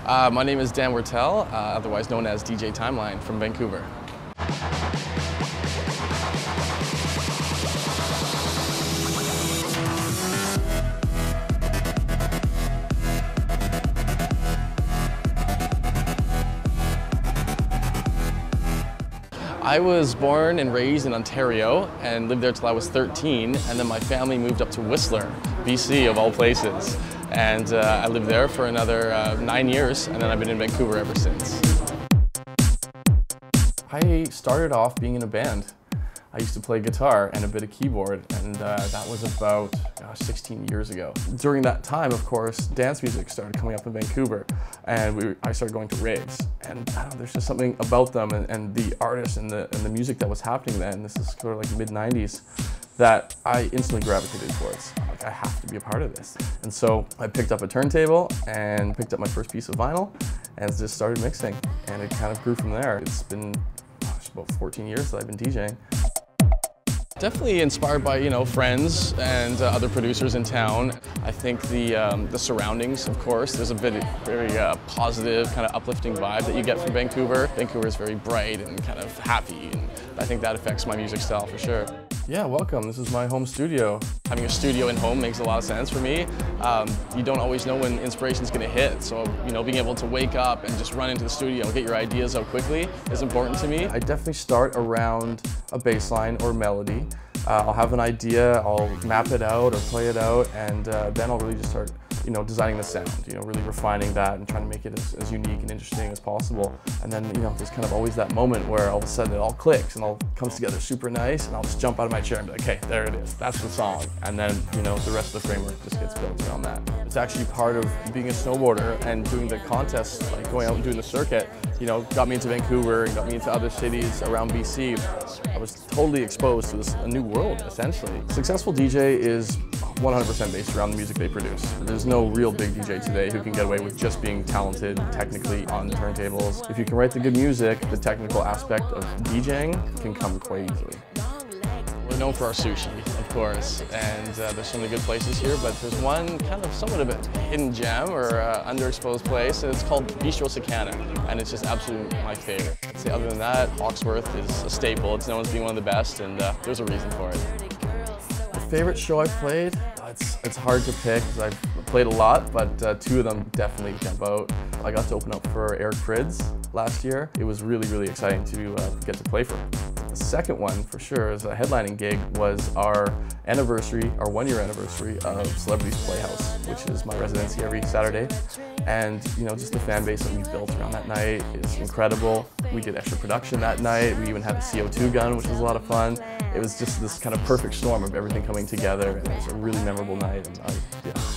My name is Dan Wertel, otherwise known as DJ Timeline from Vancouver. I was born and raised in Ontario and lived there till I was 13, and then my family moved up to Whistler, BC of all places. And I lived there for another 9 years, and then I've been in Vancouver ever since. I started off being in a band. I used to play guitar and a bit of keyboard, and that was about 16 years ago. During that time, of course, dance music started coming up in Vancouver, and I started going to raves. And I don't know, there's just something about them and the artists and the music that was happening then. This is sort of like mid-90s. That I instantly gravitated towards. Like, I have to be a part of this. And so I picked up a turntable and picked up my first piece of vinyl and just started mixing. And it kind of grew from there. It's been about 14 years that I've been DJing. Definitely inspired by, friends and other producers in town. I think the surroundings, of course, there's a very positive, kind of uplifting vibe that you get from Vancouver. Vancouver is very bright and kind of happy, and I think that affects my music style for sure. Yeah, welcome. This is my home studio. Having a studio in home makes a lot of sense for me. You don't always know when inspiration's going to hit, so being able to wake up and just run into the studio and get your ideas out quickly is important to me. I definitely start around a bass line or melody. I'll have an idea, I'll map it out or play it out, and then I'll really just start designing the sound, really refining that and trying to make it as unique and interesting as possible. And then, there's kind of always that moment where all of a sudden it all clicks and all comes together super nice, and I'll just jump out of my chair and be like, okay, there it is, that's the song. And then, the rest of the framework just gets built around that. It's actually part of being a snowboarder and doing the contests, like going out and doing the circuit, got me into Vancouver and got me into other cities around BC. I was totally exposed to a new world, essentially. Successful DJ is 100% based around the music they produce. There's no real big DJ today who can get away with just being talented technically on turntables. If you can write the good music, the technical aspect of DJing can come quite easily. We're known for our sushi, of course, and there's so many good places here, but there's one kind of somewhat of a hidden gem or underexposed place, and it's called Bistro Sakana, and it's just absolutely my favorite. I'd say other than that, Hawksworth is a staple. It's known as being one of the best, and there's a reason for it. Favorite show I've played? It's hard to pick because I've played a lot, but two of them definitely jump out. I got to open up for Eric Prydz last year. It was really exciting to get to play for him. The second one, for sure, is a headlining gig, was our anniversary, our 1-year anniversary of Celebrities Playhouse, which is my residency every Saturday. And just the fan base that we built around that night is incredible. We did extra production that night. We even had a CO2 gun, which was a lot of fun. It was just this kind of perfect storm of everything coming together, and it was a really memorable night, and I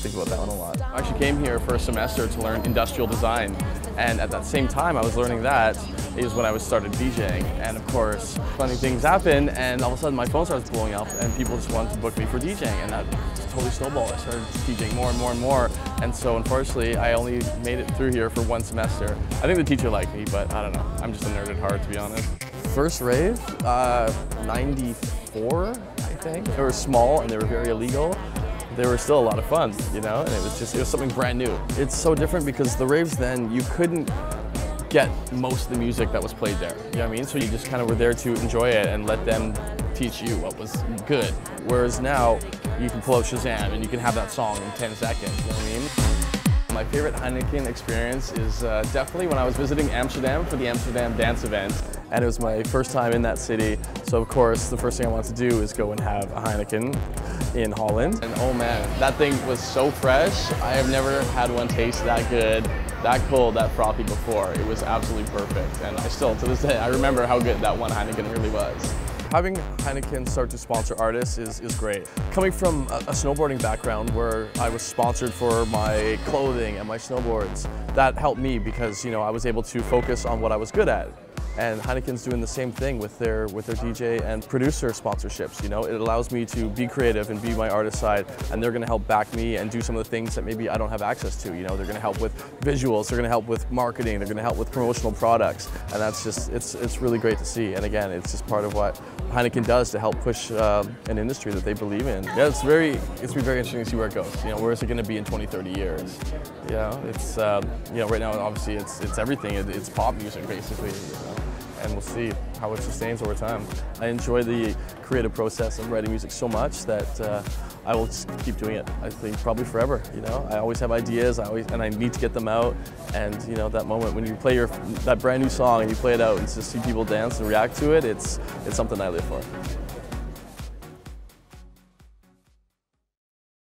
think about that one a lot. I actually came here for a semester to learn industrial design, and at that same time I was learning that is when I started DJing, and of course funny things happen, and all of a sudden my phone starts blowing up and people just wanted to book me for DJing, and that just totally snowballed. I started DJing more and more and more, and so unfortunately I only made it through here for one semester. I think the teacher liked me, but I don't know, I'm just a nerd at heart, to be honest. First rave, 94, I think. They were small and they were very illegal. They were still a lot of fun, and it was something brand new. It's so different because the raves then, you couldn't get most of the music that was played there, you know what I mean? So you just kind of were there to enjoy it and let them teach you what was good. Whereas now, you can pull out Shazam and you can have that song in 10 seconds, you know what I mean? My favorite Heineken experience is definitely when I was visiting Amsterdam for the Amsterdam dance event. And it was my first time in that city, so of course the first thing I wanted to do is go and have a Heineken in Holland. And oh man, that thing was so fresh. I have never had one taste that good, that cold, that frothy before. It was absolutely perfect, and I still, to this day, I remember how good that one Heineken really was. Having Heineken start to sponsor artists is great. Coming from a snowboarding background where I was sponsored for my clothing and my snowboards, that helped me because I was able to focus on what I was good at. And Heineken's doing the same thing with their DJ and producer sponsorships. You know, it allows me to be creative and be my artist side, and they're going to help back me and do some of the things that maybe I don't have access to. You know, they're going to help with visuals, they're going to help with marketing, they're going to help with promotional products, and that's just it's really great to see. And again, it's just part of what Heineken does to help push an industry that they believe in. Yeah, it's been very interesting to see where it goes. You know, where is it going to be in 20, 30 years? You know, it's you know, right now obviously it's everything. It's pop music basically. You know? And we'll see how it sustains over time. I enjoy the creative process of writing music so much that I will just keep doing it. I think probably forever. You know, I always have ideas. I need to get them out. And you know, that moment when you play that brand new song and you play it out and just see people dance and react to it, it's something I live for.